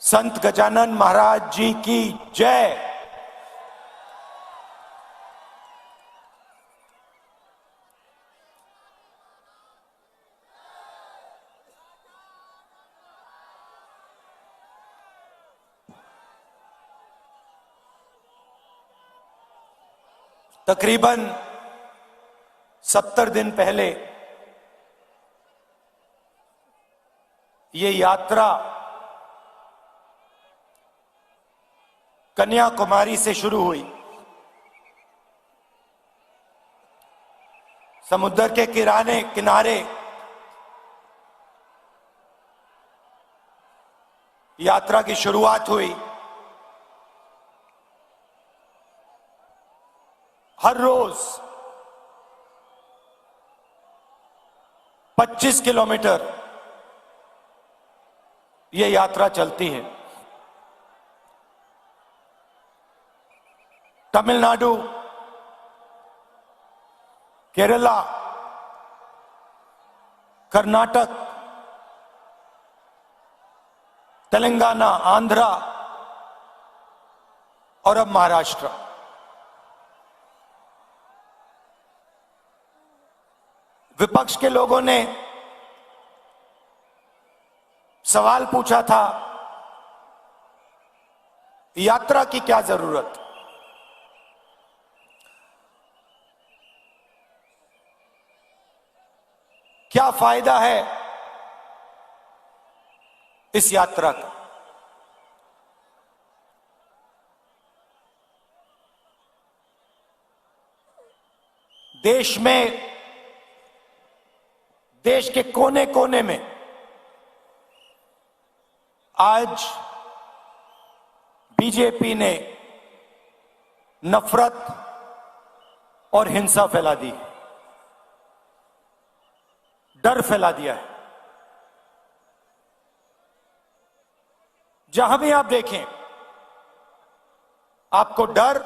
संत गजानन महाराज जी की जय। तकरीबन 70 दिन पहले ये यात्रा कन्याकुमारी से शुरू हुई। समुद्र के किनारे यात्रा की शुरुआत हुई। हर रोज 25 किलोमीटर ये यात्रा चलती है। तमिलनाडु, केरला, कर्नाटक, तेलंगाना, आंध्रा और अब महाराष्ट्र। विपक्ष के लोगों ने सवाल पूछा था, यात्रा की क्या जरूरत? क्या फायदा है इस यात्रा का? देश में, देश के कोने कोने में आज बीजेपी ने नफरत और हिंसा फैला दी, डर फैला दिया है। जहां भी आप देखें आपको डर,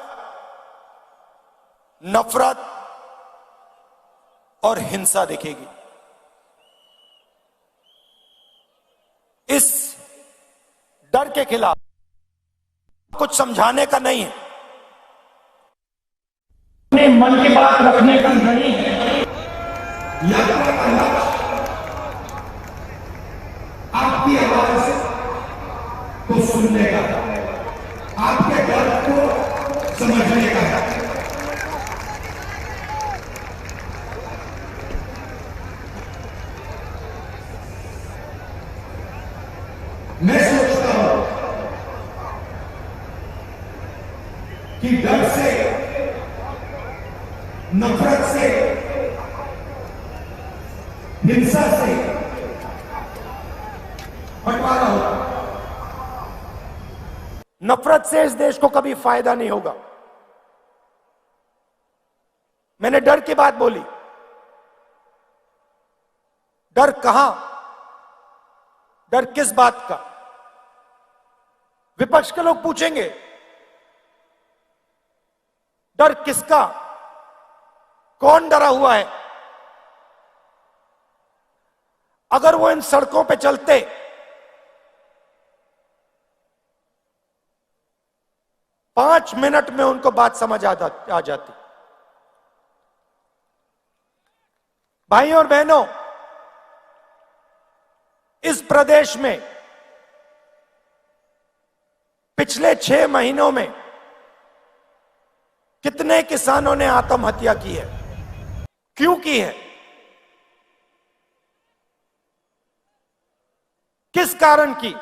नफरत और हिंसा दिखेगी। इस डर के खिलाफ कुछ समझाने का नहीं है, अपने मन की बात रखने का नहीं है। यात्रा का लक्ष्य आपकी आवाज को सुनने का, आपके दर्द को समझने का है। मैं सोचता हूं कि डर से, नफरत से, हिंसा से बंटवारा होगा। नफरत से इस देश को कभी फायदा नहीं होगा। मैंने डर की बात बोली। डर कहां? डर किस बात का? विपक्ष के लोग पूछेंगे डर किसका? कौन डरा हुआ है? अगर वो इन सड़कों पे चलते, पांच मिनट में उनको बात समझ आ जाती। भाइयों और बहनों, इस प्रदेश में पिछले 6 महीनों में कितने किसानों ने आत्महत्या की है? क्यों की है? किस कारण की?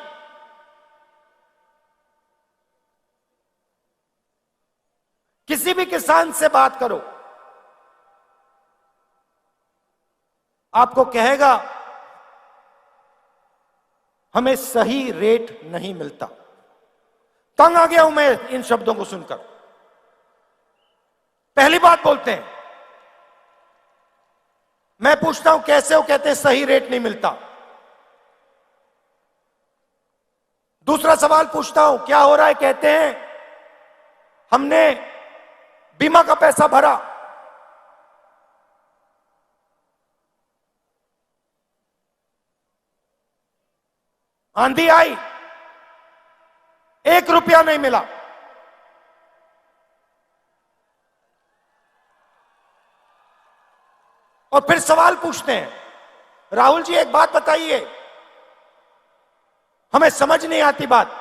किसी भी किसान से बात करो, आपको कहेगा हमें सही रेट नहीं मिलता। तंग आ गया हूं मैं इन शब्दों को सुनकर। पहली बात बोलते हैं, मैं पूछता हूं कैसे? वो कहते हैं सही रेट नहीं मिलता। दूसरा सवाल पूछता हूं क्या हो रहा है? कहते हैं हमने बीमा का पैसा भरा। आंधी आई, 1 रुपया नहीं मिला। और फिर सवाल पूछते हैं, राहुल जी एक बात बताइए, हमें समझ नहीं आती बात,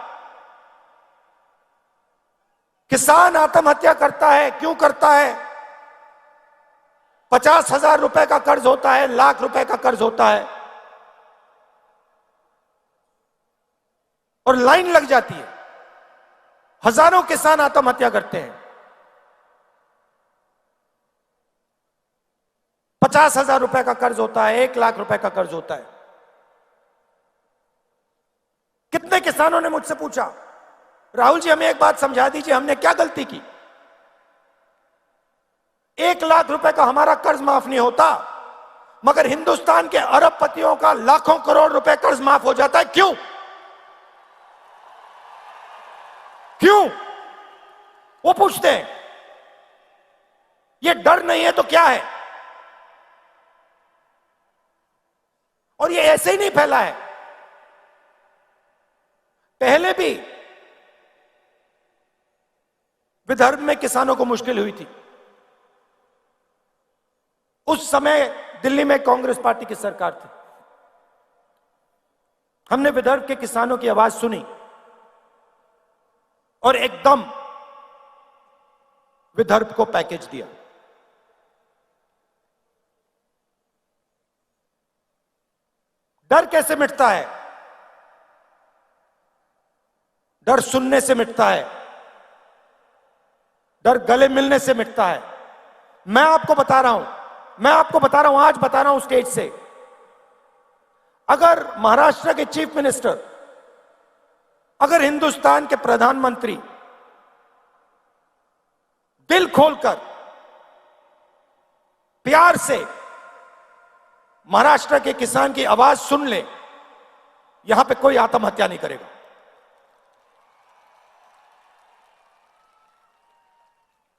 किसान आत्महत्या करता है, क्यों करता है? 50,000 रुपए का कर्ज होता है, लाख रुपए का कर्ज होता है, और लाइन लग जाती है। हजारों किसान आत्महत्या करते हैं। 50,000 रुपए का कर्ज होता है, 1 लाख रुपए का कर्ज होता है। कितने किसानों ने मुझसे पूछा, राहुल जी हमें एक बात समझा दीजिए, हमने क्या गलती की? 1 लाख रुपए का हमारा कर्ज माफ नहीं होता, मगर हिंदुस्तान के अरबपतियों का लाखों करोड़ रुपए कर्ज माफ हो जाता है, क्यों? क्यों? वो पूछते हैं। ये डर नहीं है तो क्या है? और ये ऐसे ही नहीं फैला है, पहले भी विदर्भ में किसानों को मुश्किल हुई थी। उस समय दिल्ली में कांग्रेस पार्टी की सरकार थी। हमने विदर्भ के किसानों की आवाज सुनी और एकदम विदर्भ को पैकेज दिया। डर कैसे मिटता है? डर सुनने से मिटता है, डर गले मिलने से मिटता है। मैं आपको बता रहा हूं, आज बता रहा हूं स्टेज से, अगर महाराष्ट्र के चीफ मिनिस्टर, अगर हिंदुस्तान के प्रधानमंत्री दिल खोलकर प्यार से महाराष्ट्र के किसान की आवाज सुन ले, यहां पे कोई आत्महत्या नहीं करेगा।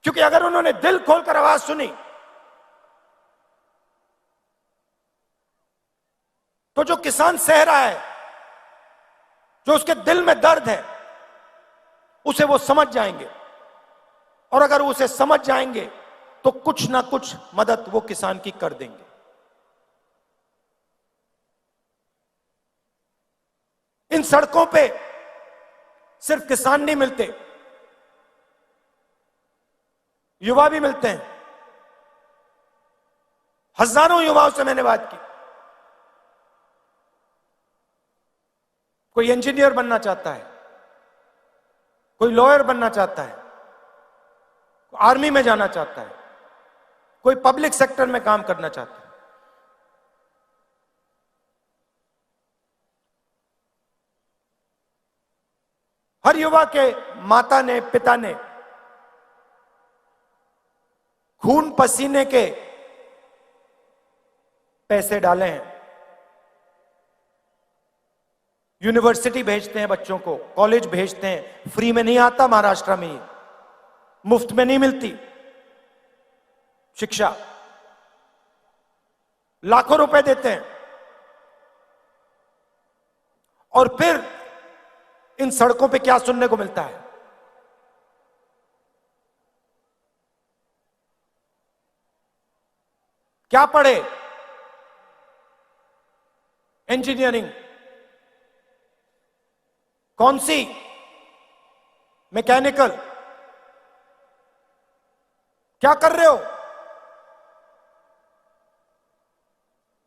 क्योंकि अगर उन्होंने दिल खोलकर आवाज सुनी तो जो किसान सह रहा है, जो उसके दिल में दर्द है, उसे वो समझ जाएंगे। और अगर उसे समझ जाएंगे तो कुछ ना कुछ मदद वो किसान की कर देंगे। इन सड़कों पे सिर्फ किसान नहीं मिलते, युवा भी मिलते हैं। हजारों युवाओं से मैंने बात की। कोई इंजीनियर बनना चाहता है, कोई लॉयर बनना चाहता है, कोई आर्मी में जाना चाहता है, कोई पब्लिक सेक्टर में काम करना चाहता है। हर युवा के माता ने, पिता ने खून पसीने के पैसे डाले हैं। यूनिवर्सिटी भेजते हैं बच्चों को, कॉलेज भेजते हैं। फ्री में नहीं आता महाराष्ट्र में, ये मुफ्त में नहीं मिलती शिक्षा, लाखों रुपए देते हैं। और फिर इन सड़कों पे क्या सुनने को मिलता है? क्या पढ़े? इंजीनियरिंग, कौन सी? मैकेनिकल। क्या कर रहे हो?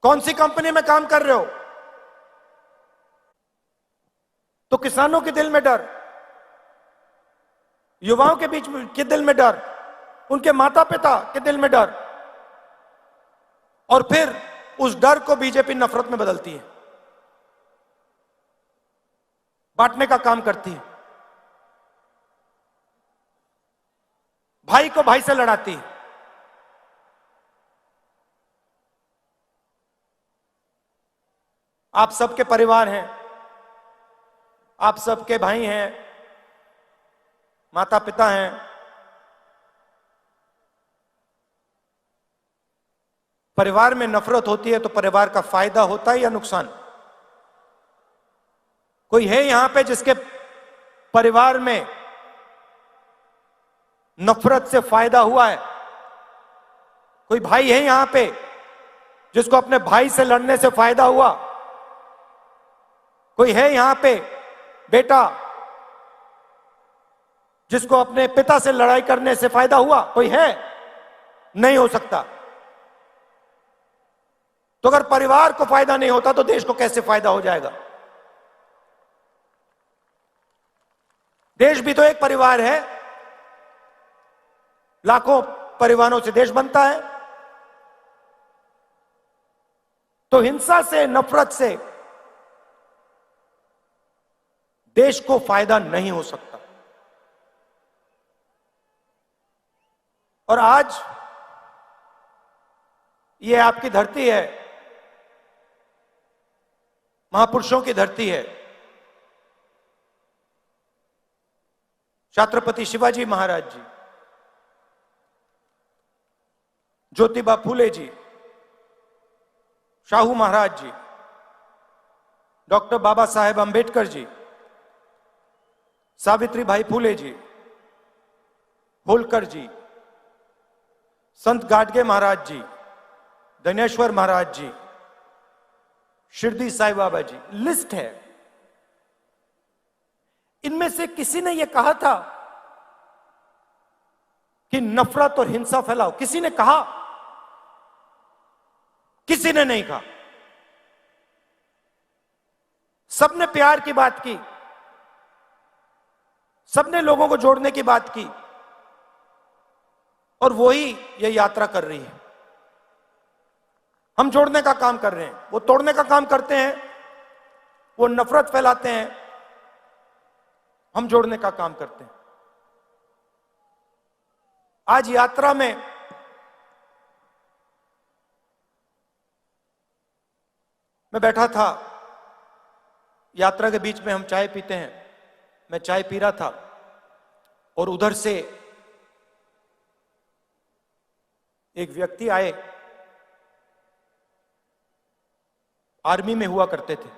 कौन सी कंपनी में काम कर रहे हो? तो किसानों के दिल में डर, युवाओं के बीच के दिल में डर, उनके माता पिता के दिल में डर, और फिर उस डर को बीजेपी नफरत में बदलती है, बांटने का काम करती है, भाई को भाई से लड़ाती है। आप सबके परिवार हैं, आप सबके भाई हैं, माता पिता हैं। परिवार में नफरत होती है तो परिवार का फायदा होता है या नुकसान? कोई है यहां पे जिसके परिवार में नफरत से फायदा हुआ है? कोई भाई है यहां पे जिसको अपने भाई से लड़ने से फायदा हुआ? कोई है यहां पे बेटा जिसको अपने पिता से लड़ाई करने से फायदा हुआ? कोई है? नहीं हो सकता। तो अगर परिवार को फायदा नहीं होता तो देश को कैसे फायदा हो जाएगा? देश भी तो एक परिवार है, लाखों परिवारों से देश बनता है। तो हिंसा से, नफरत से देश को फायदा नहीं हो सकता। और आज ये आपकी धरती है, महापुरुषों की धरती है। छत्रपति शिवाजी महाराज जी, ज्योतिबा फूले जी, शाहू महाराज जी, डॉक्टर बाबा साहेब अंबेडकर जी, सावित्री भाई फूले जी, होलकर जी, संत गाडगे महाराज जी, धनेश्वर महाराज जी, शिरडी साईं बाबा जी, लिस्ट है। इनमें से किसी ने यह कहा था कि नफरत और हिंसा फैलाओ? किसी ने कहा? किसी ने नहीं कहा। सबने प्यार की बात की, सबने लोगों को जोड़ने की बात की, और वही ये यात्रा कर रही है। हम जोड़ने का काम कर रहे हैं, वो तोड़ने का काम करते हैं, वो नफरत फैलाते हैं, हम जोड़ने का काम करते हैं। आज यात्रा में मैं बैठा था, यात्रा के बीच में हम चाय पीते हैं, मैं चाय पी रहा था और उधर से एक व्यक्ति आए, आर्मी में हुआ करते थे।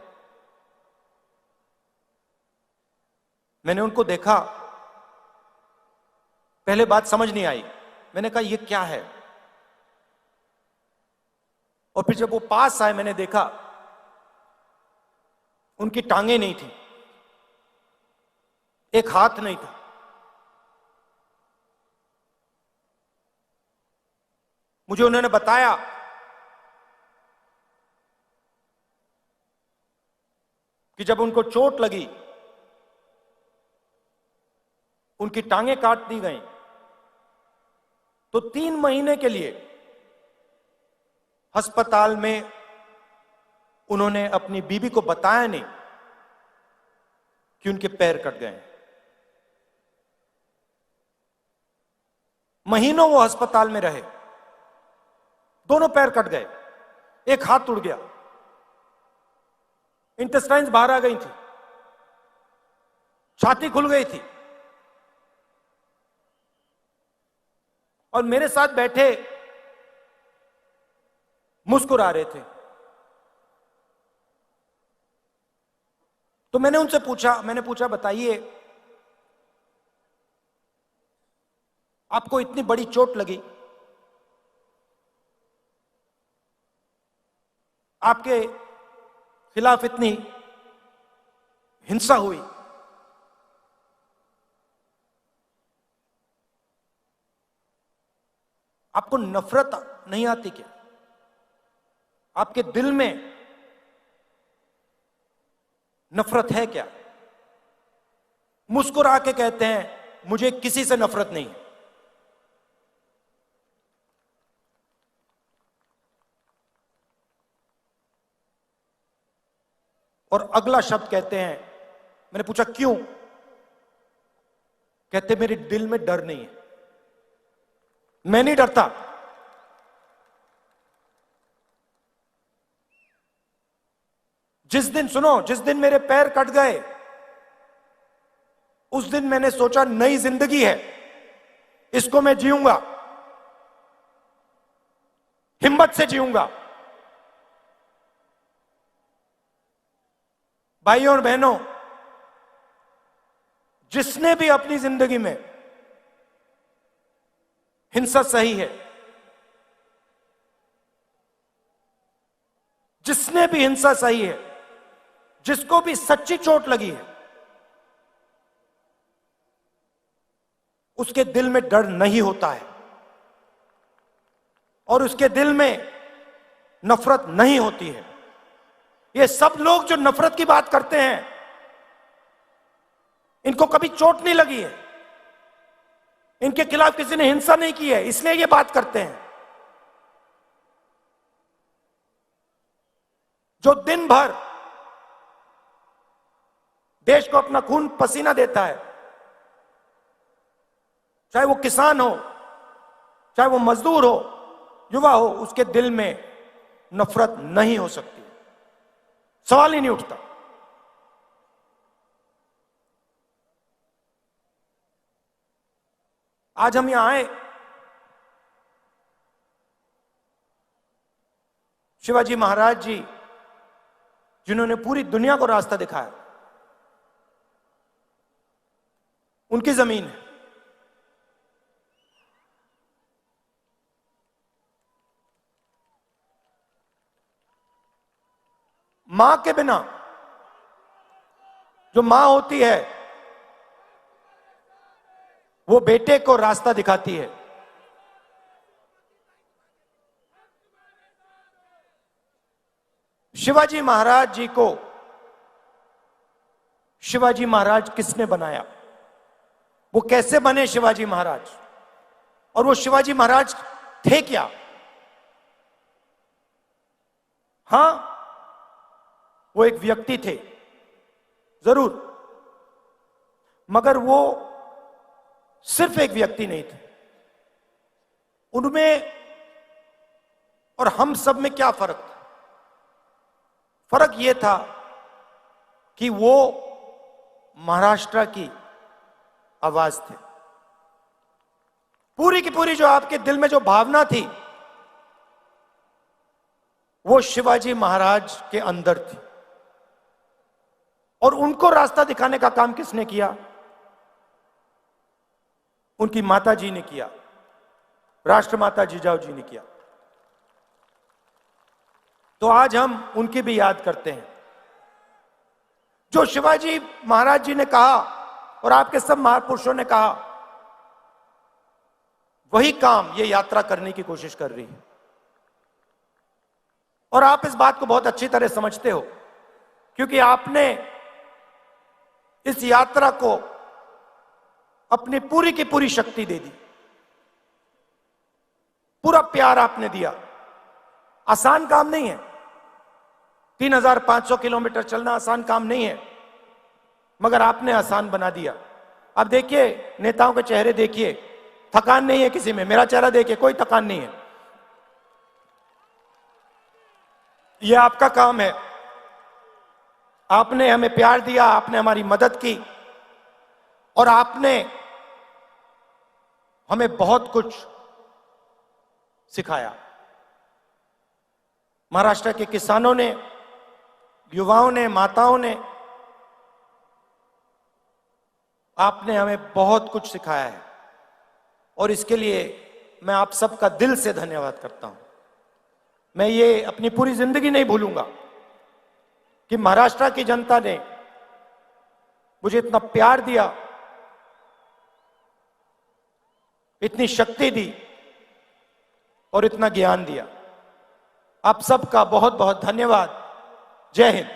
मैंने उनको देखा, पहले बात समझ नहीं आई, मैंने कहा ये क्या है? और फिर जब वो पास आए मैंने देखा उनकी टांगे नहीं थी, एक हाथ नहीं था। मुझे उन्होंने बताया कि जब उनको चोट लगी, उनकी टांगें काट दी गई, तो 3 महीने के लिए अस्पताल में उन्होंने अपनी बीवी को बताया नहीं कि उनके पैर कट गए। महीनों वो अस्पताल में रहे, दोनों पैर कट गए, एक हाथ टूट गया, इंटेस्टाइन्स बाहर आ गई थी, छाती खुल गई थी। और मेरे साथ बैठे मुस्कुरा रहे थे। तो मैंने पूछा बताइए, आपको इतनी बड़ी चोट लगी, आपके खिलाफ इतनी हिंसा हुई, आपको नफरत नहीं आती क्या? आपके दिल में नफरत है क्या? मुस्कुरा के कहते हैं मुझे किसी से नफरत नहीं है। और अगला शब्द कहते हैं, मैंने पूछा क्यों? कहते मेरे दिल में डर नहीं है, मैं नहीं डरता। जिस दिन मेरे पैर कट गए, उस दिन मैंने सोचा नई जिंदगी है, इसको मैं जीऊंगा, हिम्मत से जीऊंगा। भाइयों और बहनों, जिसने भी अपनी जिंदगी में हिंसा सही है, जिसने भी हिंसा सही है, जिसको भी सच्ची चोट लगी है, उसके दिल में डर नहीं होता है और उसके दिल में नफरत नहीं होती है। ये सब लोग जो नफरत की बात करते हैं, इनको कभी चोट नहीं लगी है, इनके खिलाफ किसी ने हिंसा नहीं की है, इसलिए ये बात करते हैं। जो दिन भर देश को अपना खून पसीना देता है, चाहे वो किसान हो, चाहे वो मजदूर हो, युवा हो, उसके दिल में नफरत नहीं हो सकती, सवाल ही नहीं उठता। आज हम यहां आए, शिवाजी महाराज जी जिन्होंने पूरी दुनिया को रास्ता दिखाया, उनकी जमीन है। मां के बिना, जो मां होती है वो बेटे को रास्ता दिखाती है। शिवाजी महाराज जी को शिवाजी महाराज किसने बनाया, वो कैसे बने शिवाजी महाराज, और वो शिवाजी महाराज थे क्या? हां, वो एक व्यक्ति थे जरूर, मगर वो सिर्फ एक व्यक्ति नहीं थे। उनमें और हम सब में क्या फर्क था? फर्क यह था कि वो महाराष्ट्र की आवाज थे। पूरी की पूरी जो आपके दिल में जो भावना थी, वो शिवाजी महाराज के अंदर थी। और उनको रास्ता दिखाने का काम किसने किया? उनकी माता जी ने किया, राष्ट्रमाता जिजाऊ जी ने किया। तो आज हम उनकी भी याद करते हैं। जो शिवाजी महाराज जी ने कहा और आपके सब महापुरुषों ने कहा, वही काम ये यात्रा करने की कोशिश कर रही है। और आप इस बात को बहुत अच्छी तरह समझते हो, क्योंकि आपने इस यात्रा को अपनी पूरी की पूरी शक्ति दे दी, पूरा प्यार आपने दिया। आसान काम नहीं है, 3500 किलोमीटर चलना आसान काम नहीं है, मगर आपने आसान बना दिया। अब देखिए, नेताओं के चेहरे देखिए, थकान नहीं है किसी में। मेरा चेहरा देखिए, कोई थकान नहीं है। यह आपका काम है। आपने हमें प्यार दिया, आपने हमारी मदद की, और आपने हमें बहुत कुछ सिखाया। महाराष्ट्र के किसानों ने, युवाओं ने, माताओं ने, आपने हमें बहुत कुछ सिखाया है, और इसके लिए मैं आप सबका दिल से धन्यवाद करता हूं। मैं ये अपनी पूरी जिंदगी नहीं भूलूंगा कि महाराष्ट्र की जनता ने मुझे इतना प्यार दिया, इतनी शक्ति दी और इतना ज्ञान दिया। आप सबका बहुत बहुत धन्यवाद। जय हिंद।